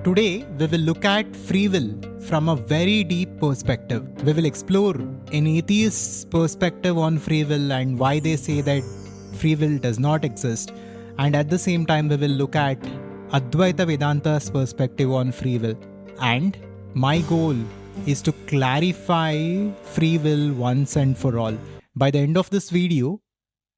Today, we will look at free will from a very deep perspective. We will explore an atheist's perspective on free will and why they say that free will does not exist. And at the same time, we will look at Adhvaitha Vedanta's perspective on free will. And my goal is to clarify free will once and for all. By the end of this video,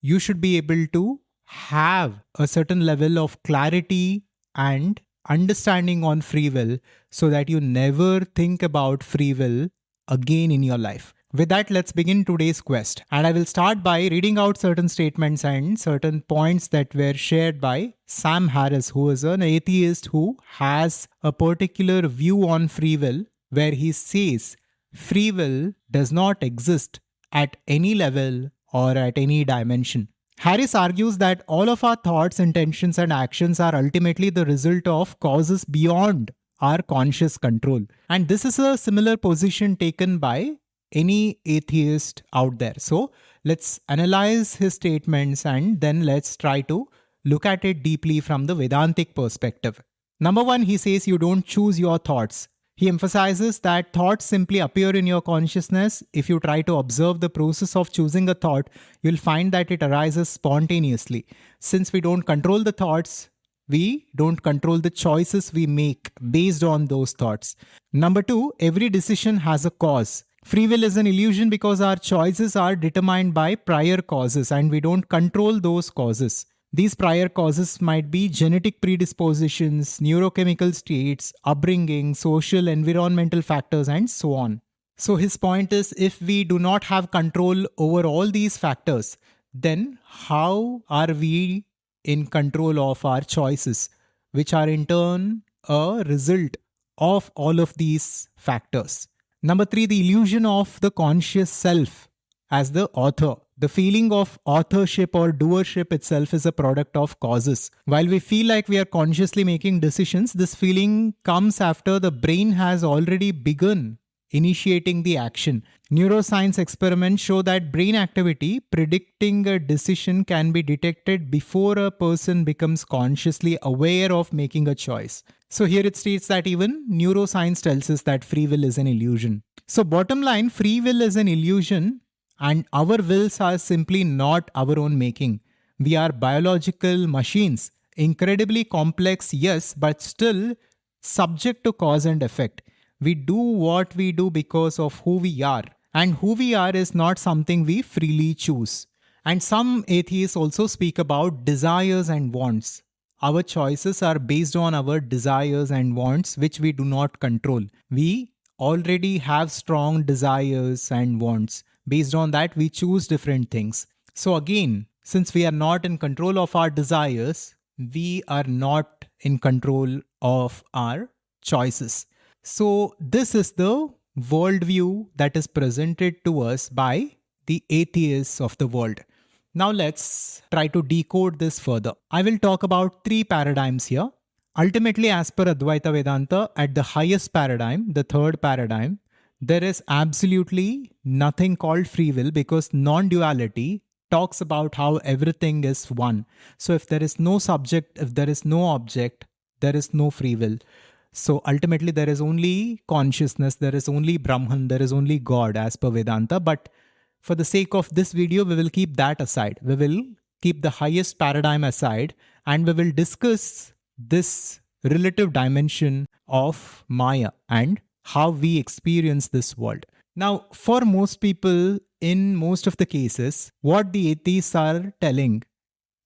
you should be able to have a certain level of clarity and understanding on free will so that you never think about free will again in your life. With that, let's begin today's quest. And I will start by reading out certain statements and certain points that were shared by Sam Harris, who is an atheist who has a particular view on free will, where he says free will does not exist at any level or at any dimension. Harris argues that all of our thoughts, intentions, and actions are ultimately the result of causes beyond our conscious control. And this is a similar position taken by any atheist out there. So let's analyze his statements and then let's try to look at it deeply from the Vedantic perspective. Number one, he says you don't choose your thoughts. He emphasizes that thoughts simply appear in your consciousness. If you try to observe the process of choosing a thought, you'll find that it arises spontaneously. Since we don't control the thoughts, we don't control the choices we make based on those thoughts. Number two, every decision has a cause. Free will is an illusion because our choices are determined by prior causes and we don't control those causes. These prior causes might be genetic predispositions, neurochemical states, upbringing, social, environmental factors, and so on. So his point is, if we do not have control over all these factors, then how are we in control of our choices, which are in turn a result of all of these factors? Number three, the illusion of the conscious self as the author. The feeling of authorship or doership itself is a product of causes. While we feel like we are consciously making decisions, this feeling comes after the brain has already begun initiating the action. Neuroscience experiments show that brain activity predicting a decision can be detected before a person becomes consciously aware of making a choice. So here it states that even neuroscience tells us that free will is an illusion. So bottom line, free will is an illusion. And our wills are simply not our own making. We are biological machines, incredibly complex, yes, but still subject to cause and effect. We do what we do because of who we are. And who we are is not something we freely choose. And some atheists also speak about desires and wants. Our choices are based on our desires and wants, which we do not control. We already have strong desires and wants. Based on that, we choose different things. So again, since we are not in control of our desires, we are not in control of our choices. So this is the worldview that is presented to us by the atheists of the world. Now let's try to decode this further. I will talk about three paradigms here. Ultimately, as per Adhvaitha Vedanta, at the highest paradigm, the third paradigm, there is absolutely nothing called free will because non-duality talks about how everything is one. So if there is no subject, if there is no object, there is no free will. So ultimately there is only consciousness, there is only Brahman, there is only God as per Vedanta. But for the sake of this video, we will keep that aside. We will keep the highest paradigm aside and we will discuss this relative dimension of Maya and how we experience this world. Now, for most people, in most of the cases, what the atheists are telling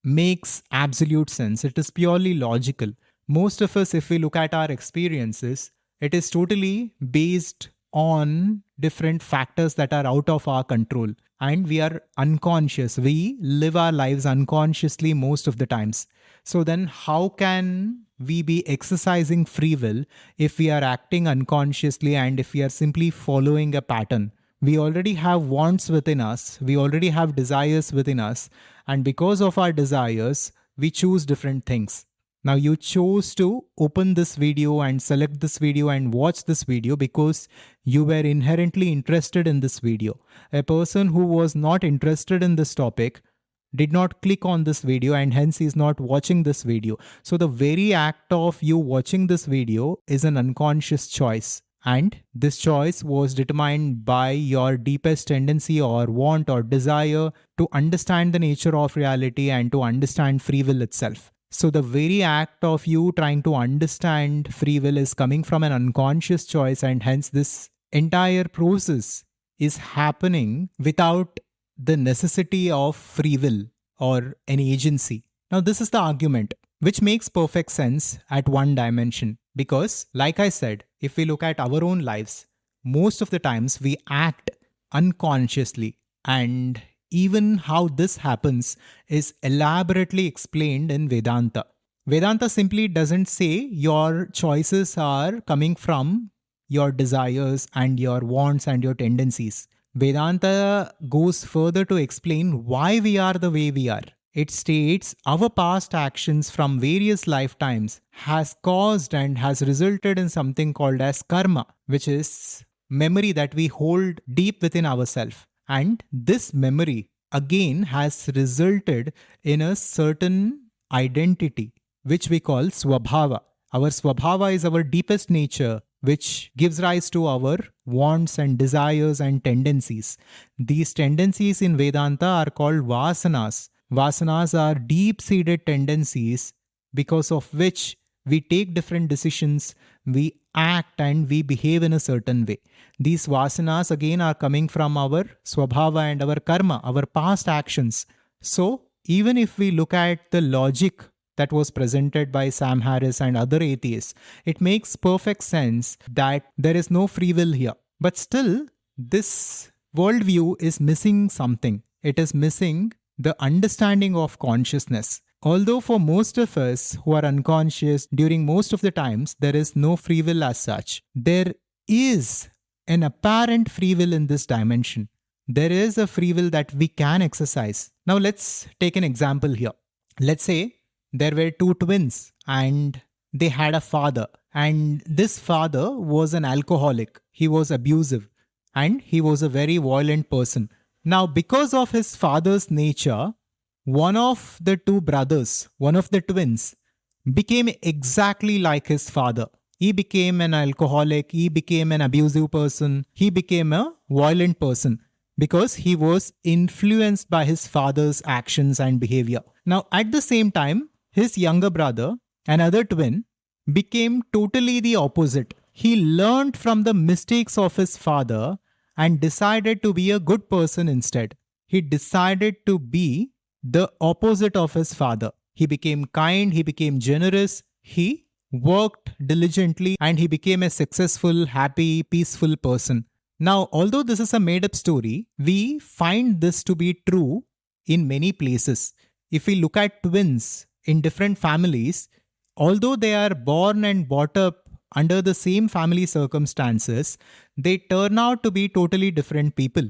makes absolute sense. It is purely logical. Most of us, if we look at our experiences, it is totally based on different factors that are out of our control. And we are unconscious. We live our lives unconsciously most of the times. So then how can we be exercising free will if we are acting unconsciously and if we are simply following a pattern? We already have wants within us. We already have desires within us. And because of our desires, we choose different things. Now you chose to open this video and select this video and watch this video because you were inherently interested in this video. A person who was not interested in this topic did not click on this video and hence is not watching this video. So the very act of you watching this video is an unconscious choice. And this choice was determined by your deepest tendency or want or desire to understand the nature of reality and to understand free will itself. So the very act of you trying to understand free will is coming from an unconscious choice, and hence this entire process is happening without the necessity of free will or any agency. Now this is the argument, which makes perfect sense at one dimension. Because, like I said, if we look at our own lives, most of the times we act unconsciously, and even how this happens is elaborately explained in Vedanta. Vedanta simply doesn't say your choices are coming from your desires and your wants and your tendencies. Vedanta goes further to explain why we are the way we are. It states our past actions from various lifetimes has caused and has resulted in something called as karma, which is memory that we hold deep within ourselves. And this memory again has resulted in a certain identity, which we call swabhava. Our swabhava is our deepest nature, which gives rise to our wants and desires and tendencies. These tendencies in Vedanta are called vasanas. Vasanas are deep-seated tendencies because of which we take different decisions, we act and we behave in a certain way. These vasanas again are coming from our swabhava and our karma, our past actions. So even if we look at the logic that was presented by Sam Harris and other atheists, it makes perfect sense that there is no free will here. But still, this worldview is missing something. It is missing the understanding of consciousness. Although for most of us who are unconscious, during most of the times, there is no free will as such. There is an apparent free will in this dimension. There is a free will that we can exercise. Now let's take an example here. Let's say there were two twins and they had a father, and this father was an alcoholic. He was abusive and he was a very violent person. Now, because of his father's nature, one of the two brothers, one of the twins, became exactly like his father. He became an alcoholic, he became an abusive person, he became a violent person because he was influenced by his father's actions and behavior. Now, at the same time, his younger brother, another twin, became totally the opposite. He learned from the mistakes of his father and decided to be a good person instead. He decided to be the opposite of his father. He became kind, he became generous, he worked diligently, and he became a successful, happy, peaceful person. Now, although this is a made-up story, we find this to be true in many places. If we look at twins in different families, although they are born and brought up under the same family circumstances, they turn out to be totally different people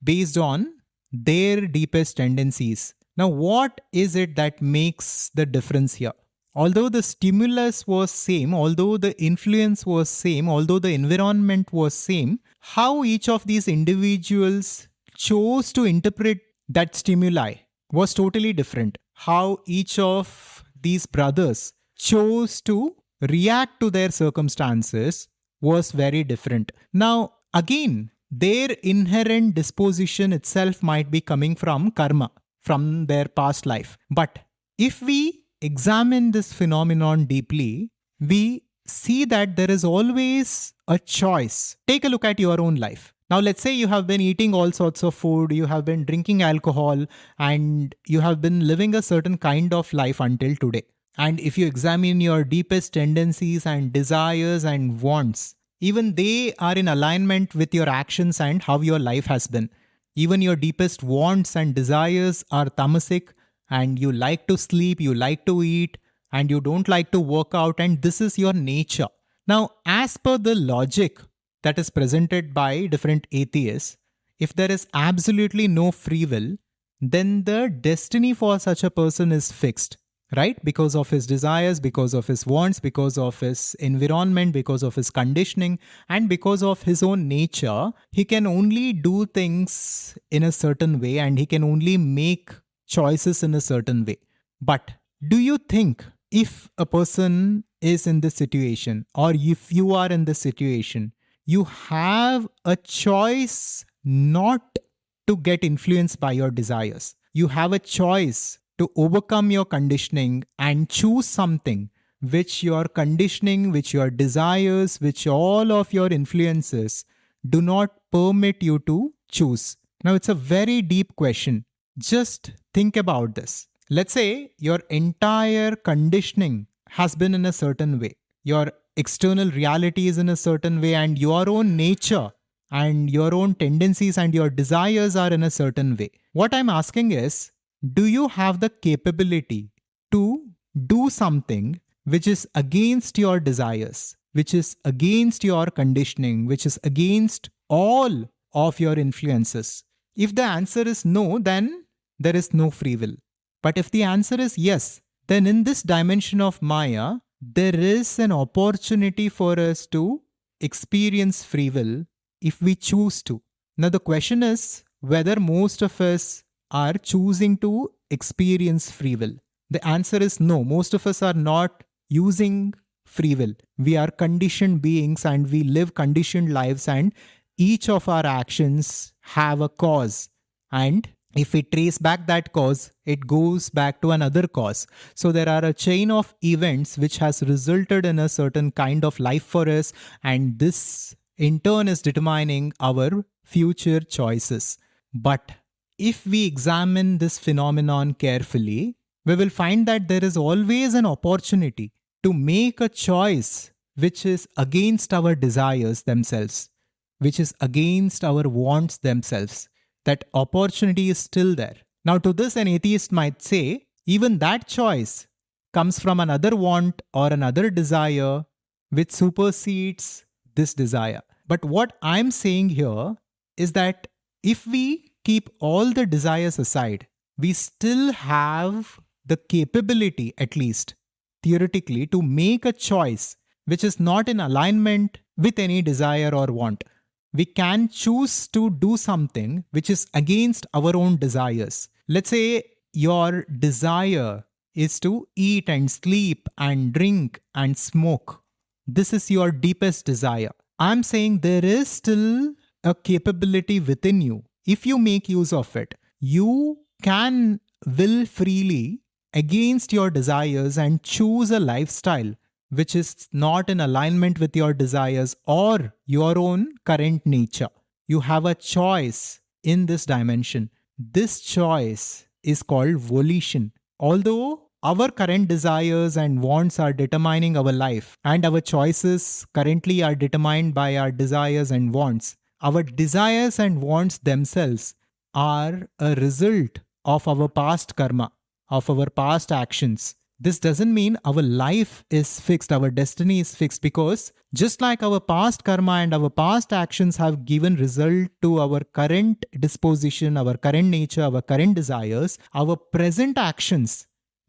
based on their deepest tendencies. Now, what is it that makes the difference here? Although the stimulus was same, although the influence was same, although the environment was same, how each of these individuals chose to interpret that stimuli was totally different. How each of these brothers chose to react to their circumstances was very different. Now, again, their inherent disposition itself might be coming from karma, from their past life. But if we examine this phenomenon deeply, we see that there is always a choice. Take a look at your own life. Now, let's say you have been eating all sorts of food, you have been drinking alcohol, and you have been living a certain kind of life until today. And if you examine your deepest tendencies and desires and wants, even they are in alignment with your actions and how your life has been. Even your deepest wants and desires are tamasic, and you like to sleep, you like to eat, and you don't like to work out, and this is your nature. Now, as per the logic that is presented by different atheists, if there is absolutely no free will, then the destiny for such a person is fixed. Right? Because of his desires, because of his wants, because of his environment, because of his conditioning, and because of his own nature, he can only do things in a certain way and he can only make choices in a certain way. But do you think if a person is in this situation, or if you are in this situation, you have a choice not to get influenced by your desires? You have a choice to overcome your conditioning and choose something which your conditioning, which your desires, which all of your influences do not permit you to choose. Now, it's a very deep question. Just think about this. Let's say your entire conditioning has been in a certain way. Your external reality is in a certain way, and your own nature and your own tendencies and your desires are in a certain way. What I'm asking is, do you have the capability to do something which is against your desires, which is against your conditioning, which is against all of your influences? If the answer is no, then there is no free will. But if the answer is yes, then in this dimension of Maya, there is an opportunity for us to experience free will if we choose to. Now, the question is whether most of us are choosing to experience free will. The answer is no. Most of us are not using free will. We are conditioned beings and we live conditioned lives, and each of our actions have a cause. And if we trace back that cause, it goes back to another cause. So there are a chain of events which has resulted in a certain kind of life for us, and this in turn is determining our future choices. But if we examine this phenomenon carefully, we will find that there is always an opportunity to make a choice which is against our desires themselves, which is against our wants themselves. That opportunity is still there. Now, to this, an atheist might say, even that choice comes from another want or another desire which supersedes this desire. But what I'm saying here is that if we keep all the desires aside, we still have the capability, at least theoretically, to make a choice which is not in alignment with any desire or want. We can choose to do something which is against our own desires. Let's say your desire is to eat and sleep and drink and smoke. This is your deepest desire. I'm saying there is still a capability within you. If you make use of it, you can will freely against your desires and choose a lifestyle which is not in alignment with your desires or your own current nature. You have a choice in this dimension. This choice is called volition. Although our current desires and wants are determining our life, and our choices currently are determined by our desires and wants, our desires and wants themselves are a result of our past karma, of our past actions. This doesn't mean our life is fixed, our destiny is fixed, because just like our past karma and our past actions have given result to our current disposition, our current nature, our current desires, our present actions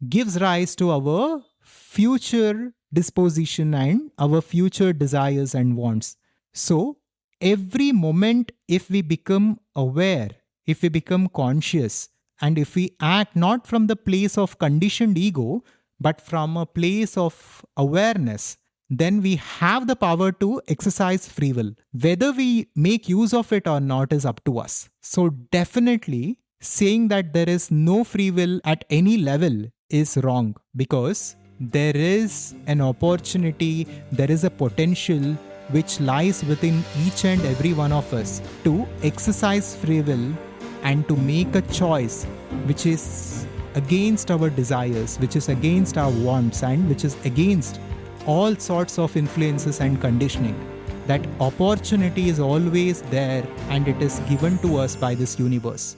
gives rise to our future disposition and our future desires and wants. So, every moment, if we become aware, if we become conscious, and if we act not from the place of conditioned ego, but from a place of awareness, then we have the power to exercise free will. Whether we make use of it or not is up to us. So definitely saying that there is no free will at any level is wrong, because there is an opportunity, there is a potential which lies within each and every one of us to exercise free will and to make a choice which is against our desires, which is against our wants, and which is against all sorts of influences and conditioning. That opportunity is always there, and it is given to us by this universe.